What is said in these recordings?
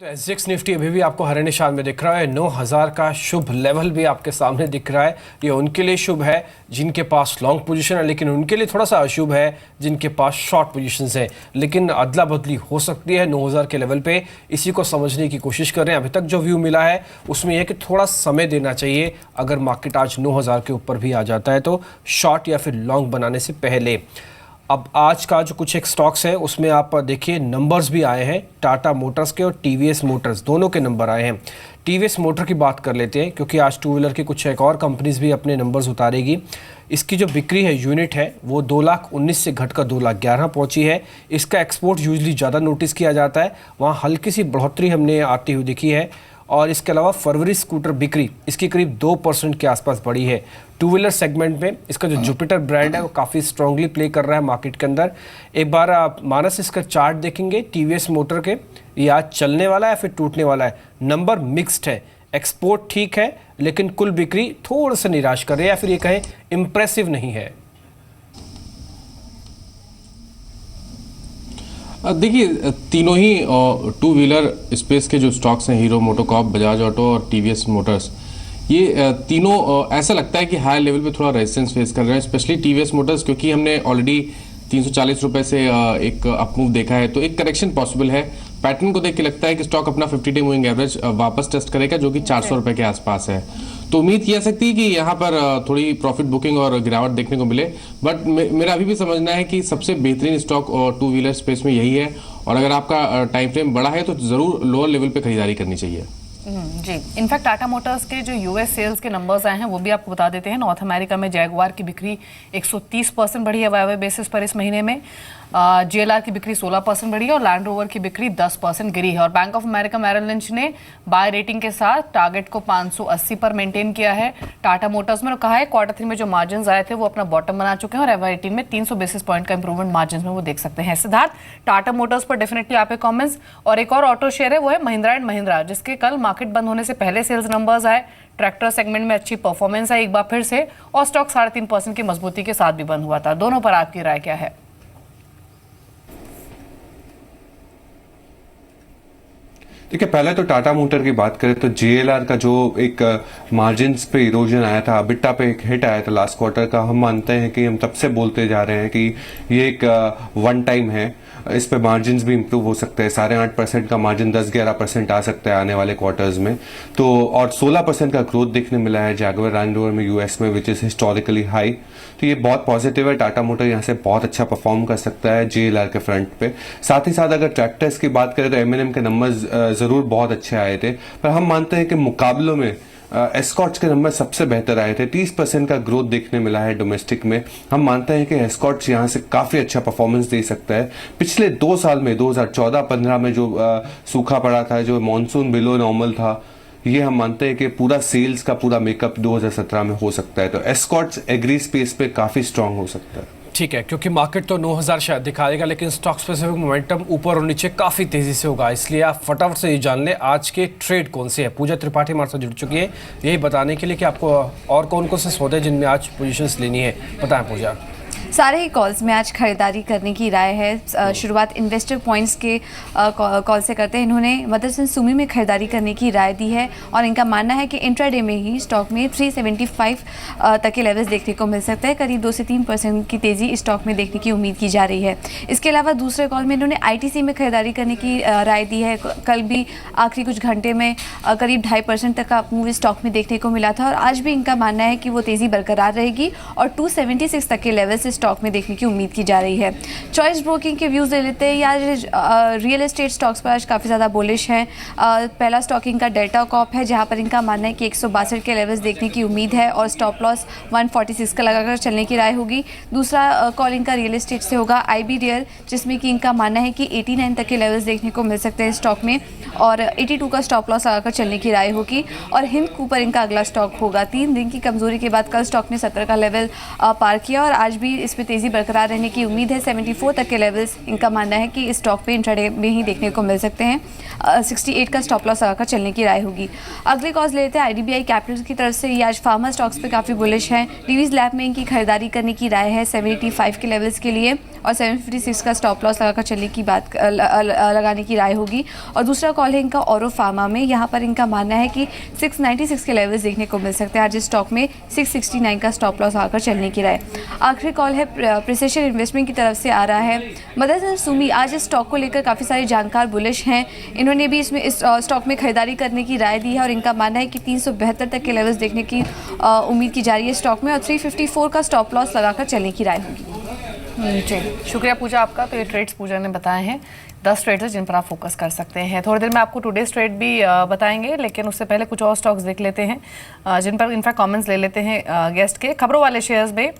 तो SGX Nifty अभी भी आपको हरे निशान में दिख रहा है। 9000 का शुभ लेवल भी आपके सामने दिख रहा है। ये उनके लिए शुभ है जिनके पास लॉन्ग पोजीशन है, लेकिन उनके लिए थोड़ा सा अशुभ है जिनके पास शॉर्ट पोजीशंस है। लेकिन अदला बदली हो सकती है 9000 के लेवल पे। इसी को समझने की कोशिश कर रहे हैं। अभी तक जो व्यू मिला है उसमें यह कि थोड़ा समय देना चाहिए। अगर मार्केट आज 9000 के ऊपर भी आ जाता है तो शॉर्ट या फिर लॉन्ग बनाने से पहले। अब आज का जो कुछ एक स्टॉक्स है उसमें आप देखिए नंबर्स भी आए हैं। टाटा मोटर्स के और टीवीएस मोटर्स दोनों के नंबर आए हैं। टीवीएस मोटर की बात कर लेते हैं क्योंकि आज टू व्हीलर की कुछ एक और कंपनीज भी अपने नंबर्स उतारेगी। इसकी जो बिक्री है यूनिट है वो 2,19,000 से घटकर 2,11,000 पहुंची है। इसका एक्सपोर्ट यूजली ज़्यादा नोटिस किया जाता है, वहाँ हल्की सी बढ़ोतरी हमने आती हुई दिखी है। और इसके अलावा फरवरी स्कूटर बिक्री इसकी करीब 2% के आसपास बढ़ी है। टू व्हीलर सेगमेंट में इसका जो जुपिटर ब्रांड है वो काफ़ी स्ट्रांगली प्ले कर रहा है मार्केट के अंदर। एक बार आप मानस इसका चार्ट देखेंगे टीवीएस मोटर के, ये आज चलने वाला है या फिर टूटने वाला है। नंबर मिक्स्ड है, एक्सपोर्ट ठीक है लेकिन कुल बिक्री थोड़ा सा निराश कर रही है या फिर ये कहें इम्प्रेसिव नहीं है। देखिए तीनों ही टू व्हीलर स्पेस के जो स्टॉक्स हैं, हीरो मोटोकॉर्प, बजाज ऑटो और टीवीएस मोटर्स, ये तीनों ऐसा लगता है कि हाई लेवल पे थोड़ा रेजिस्टेंस फेस कर रहे हैं। स्पेशली टीवीएस मोटर्स क्योंकि हमने ऑलरेडी 340 रुपए से एक अपमूव देखा है, तो एक करेक्शन पॉसिबल है। पैटर्न को देख के लगता है कि स्टॉक अपना 50 डे मूविंग एवरेज वापस टेस्ट करेगा जो कि 400 रुपए के आसपास है। तो उम्मीद की जा सकती है कि यहाँ पर थोड़ी प्रॉफिट बुकिंग और गिरावट देखने को मिले। बट मेरा अभी भी समझना है कि सबसे बेहतरीन स्टॉक और टू व्हीलर स्पेस में यही है, और अगर आपका टाइम फ्रेम बड़ा है तो जरूर लोअर लेवल पे खरीदारी करनी चाहिए। जी, इनफैक्ट टाटा मोटर्स के जो यूएस सेल्स के नंबर्स आए हैं वो भी आपको बता देते हैं। नॉर्थ अमेरिका में जैगुआर की बिक्री 130% बढ़ी है वायवे बेसिस पर इस महीने में। जेएलआर की बिक्री 16% बढ़ी है और लैंड रोवर की बिक्री 10% गिरी है। और bank of America Merrill lynch ने बाय रेटिंग के साथ टारगेट को 580 पर मेंटेन किया है टाटा मोटर्स में, और कहा है Q3 में जो मार्जिन आए थे वो अपना बॉटम बना चुके हैं और FY18 में 300 बेसिस पॉइंट का इंप्रूवमेंट मार्जिन में वो देख सकते हैं। सिद्धार्थ, टाटा मोटर्स पर डेफिनेटली आपके कॉमेंट्स। और एक और ऑटो शेयर है वो है महिंद्रा एंड महिंद्रा, जिसके कल मार्केट बंद होने से पहले सेल्स नंबर्स आए। ट्रैक्टर सेगमेंट में अच्छी परफॉर्मेंस है एक बार फिर से, और स्टॉक 3.5% की मजबूती के साथ भी बंद हुआ था। दोनों पर आपकी राय क्या है? देखिए, पहले तो टाटा मोटर की बात करें तो जेएलआर का जो एक मार्जिन्स पे इरोजन आया था, बिट्टा पे एक हिट आया था लास्ट क्वार्टर का, हम मानते हैं कि हम तब से बोलते जा रहे हैं कि ये एक वन टाइम है। इस पे मार्जिन्स भी इंप्रूव हो सकते हैं। 8.5% का मार्जिन 10-11% आ सकता है आने वाले क्वार्टर्स में। तो और 16% का ग्रोथ देखने मिला है जैगुआर लैंड रोवर में यूएस में, विच इज हिस्टोरिकली हाई। तो ये बहुत पॉजिटिव है। टाटा मोटर यहाँ से बहुत अच्छा परफॉर्म कर सकता है जेएलआर के फ्रंट पे। साथ ही साथ अगर ट्रैक्टर्स की बात करें तो एमएनएम के नंबर्स जरूर बहुत अच्छे आए थे, पर हम मानते हैं कि मुकाबलों में एस्कॉर्ट्स के नंबर सबसे बेहतर आए थे। 30% का ग्रोथ देखने मिला है डोमेस्टिक में। हम मानते हैं कि एस्कॉर्ट्स यहाँ से काफ़ी अच्छा परफॉर्मेंस दे सकता है। पिछले 2 साल में 2014-15 में जो सूखा पड़ा था, जो मानसून बिलो नॉर्मल था, ये हम मानते हैं कि पूरा सेल्स का पूरा मेकअप 2017 में हो सकता है। तो एस्कॉर्ट्स एग्री स्पेस पे काफ़ी स्ट्रांग हो सकता है। ठीक है, क्योंकि मार्केट तो 9000 शायद दिखाएगा लेकिन स्टॉक स्पेसिफिक मोमेंटम ऊपर और नीचे काफ़ी तेज़ी से होगा, इसलिए आप फटाफट से ये जान लें आज के ट्रेड कौन से है। पूजा त्रिपाठी हमारे साथ जुड़ चुकी है यही बताने के लिए कि आपको और कौन कौन से सौदे जिनमें आज पोजीशंस लेनी है, बताएं पूजा। सारे ही कॉल्स में आज खरीदारी करने की राय है। शुरुआत इन्वेस्टर पॉइंट्स के कॉल से करते हैं। इन्होंने मदरसन सुमी में खरीदारी करने की राय दी है और इनका मानना है कि इंट्राडे में ही स्टॉक में 375 तक के लेवल्स देखने को मिल सकता है। करीब 2 से 3% की तेज़ी स्टॉक में देखने की उम्मीद की जा रही है। इसके अलावा दूसरे कॉल में इन्होंने ITC में खरीदारी करने की राय दी है। कल भी आखिरी कुछ घंटे में करीब 2.5% तक का मूव स्टॉक में देखने को मिला था और आज भी इनका मानना है कि वो तेज़ी बरकरार रहेगी और 276 तक के लेवल से स्टॉक में देखने की उम्मीद की जा रही है। चॉइस ब्रोकिंग के व्यूज़ ले लेते हैं। या रियल एस्टेट स्टॉक्स पर आज काफ़ी ज़्यादा बुलिश हैं। पहला स्टॉकिंग का डेल्टा कॉप है जहां पर इनका मानना है कि 162 के लेवल्स देखने की उम्मीद है और स्टॉप लॉस 146 का लगाकर चलने की राय होगी। दूसरा कॉलिंग का रियल एस्टेट से होगा IB रियल, जिसमें कि इनका मानना है कि 89 तक के लेवल्स देखने को मिल सकते हैं स्टॉक में और 82 का स्टॉप लॉस लगाकर चलने की राय होगी। और हिंद कूपर इनका अगला स्टॉक होगा। 3 दिन की कमजोरी के बाद कल स्टॉक ने 70 का लेवल पार किया और आज भी इस पर तेज़ी बरकरार रहने की उम्मीद है। 74 तक के लेवल्स इनका मानना है कि इस स्टॉक पे इंट्राडे में ही देखने को मिल सकते हैं। 68 का स्टॉप लॉस लगाकर चलने की राय होगी। अगले कॉज लेते हैं IDBI कैपिटल की तरफ से। ये आज फार्मा स्टॉक्स पे काफ़ी बुलिश हैं। डिवीज लैब में इनकी खरीदारी करने की राय है 75 के लेवल्स के लिए और 756 का स्टॉप लॉस लगाकर चलने की बात लगाने की राय होगी। और दूसरा कॉल है इनका औरो फार्मा में, यहाँ पर इनका मानना है कि 696 के लेवल्स देखने को मिल सकते हैं। आज इस स्टॉक में 669 का स्टॉप लॉस लगाकर चलने की राय। आखिरी कॉल है प्रिसिशन इन्वेस्टमेंट की तरफ से आ रहा है मदरसन सुमी। आज इस स्टॉक को लेकर काफ़ी सारे जानकार बुलिश हैं, इन्होंने भी इस स्टॉक में खरीदारी करने की राय दी है और इनका मानना है कि 372 तक के लेवल्स देखने की उम्मीद की जा रही है स्टॉक में और 354 का स्टॉप लॉस लगाकर चलने की राय होगी। चलिए, शुक्रिया पूजा आपका। तो ये ट्रेड्स पूजा ने बताए हैं, 10 ट्रेड्स हैं जिन पर आप फोकस कर सकते हैं। थोड़ी देर में आपको टुडेज ट्रेड भी बताएंगे, लेकिन उससे पहले कुछ और स्टॉक्स देख लेते हैं जिन पर इनफैक्ट कमेंट्स ले लेते हैं गेस्ट के। खबरों वाले शेयर्स में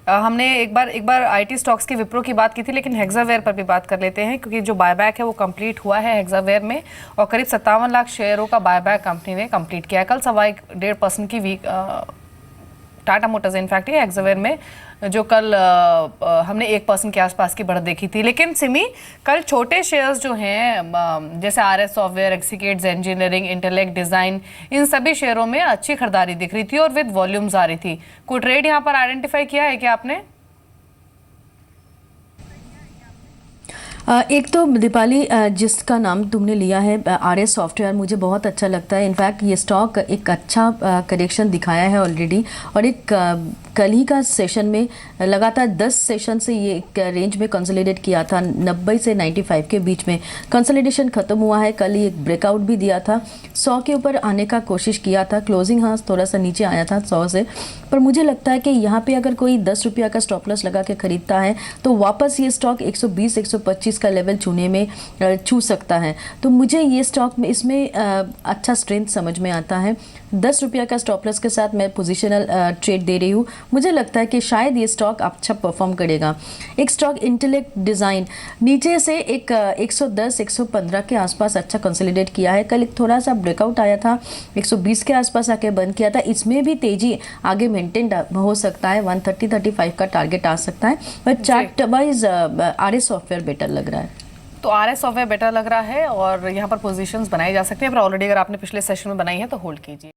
हमने एक बार आईटी स्टॉक्स की विप्रो की बात की थी, लेकिन हेक्सावेयर पर भी बात कर लेते हैं क्योंकि जो बायबैक है वो कंप्लीट हुआ है हेक्सावेयर में और करीब 57 लाख शेयरों का बायबैक कंपनी ने कंप्लीट किया। कल 1.5% की वीक टाटा मोटर्स इनफैक्ट ये हेक्सावेयर में जो कल हमने 1% के आसपास की बढ़त देखी थी। लेकिन सिमी कल छोटे शेयर्स जो हैं जैसे आरएस सॉफ्टवेयर, एक्सिकेट्स इंजीनियरिंग, इंटेलेक्ट डिज़ाइन, इन सभी शेयरों में अच्छी खरीदारी दिख रही थी और विद वॉल्यूम्स आ रही थी। कोई ट्रेड यहाँ पर आइडेंटिफाई किया है क्या आपने? एक तो दीपाली जिसका नाम तुमने लिया है आरएस सॉफ्टवेयर, मुझे बहुत अच्छा लगता है। इनफैक्ट ये स्टॉक एक अच्छा करेक्शन दिखाया है ऑलरेडी और एक कल ही का सेशन में लगातार 10 सेशन से ये एक रेंज में कंसोलिडेट किया था, 90 से 95 के बीच में कंसोलिडेशन खत्म हुआ है। कल ही एक ब्रेकआउट भी दिया था, 100 के ऊपर आने का कोशिश किया था, क्लोजिंग हाँ थोड़ा सा नीचे आया था 100 से, पर मुझे लगता है कि यहाँ पे अगर कोई 10 रुपया का स्टॉप लॉस लगा के खरीदता है तो वापस ये स्टॉक 120-125 का लेवल छू सकता है। तो मुझे ये स्टॉक में इसमें अच्छा स्ट्रेंथ समझ में आता है। 10 रुपया का स्टॉप लॉस के साथ मैं पोजिशनल ट्रेड दे रही हूँ। मुझे लगता है कि शायद ये स्टॉक अच्छा परफॉर्म करेगा। एक स्टॉक इंटेलेक्ट डिज़ाइन नीचे से एक 110-115 के आसपास अच्छा कंसोलिडेट किया है। कल एक थोड़ा सा ब्रेकआउट आया था, 120 के आसपास आके बंद किया था। इसमें भी तेजी आगे मेंटेन हो सकता है, 130-135 का टारगेट आ सकता है, but chart wise RS software better लग रहा है। तो आरएस सॉफ्टवेयर बेटर लग रहा है और यहाँ पर पोजीशंस बनाई जा सकती हैं, पर ऑलरेडी अगर आपने पिछले सेशन में बनाई है तो होल्ड कीजिए।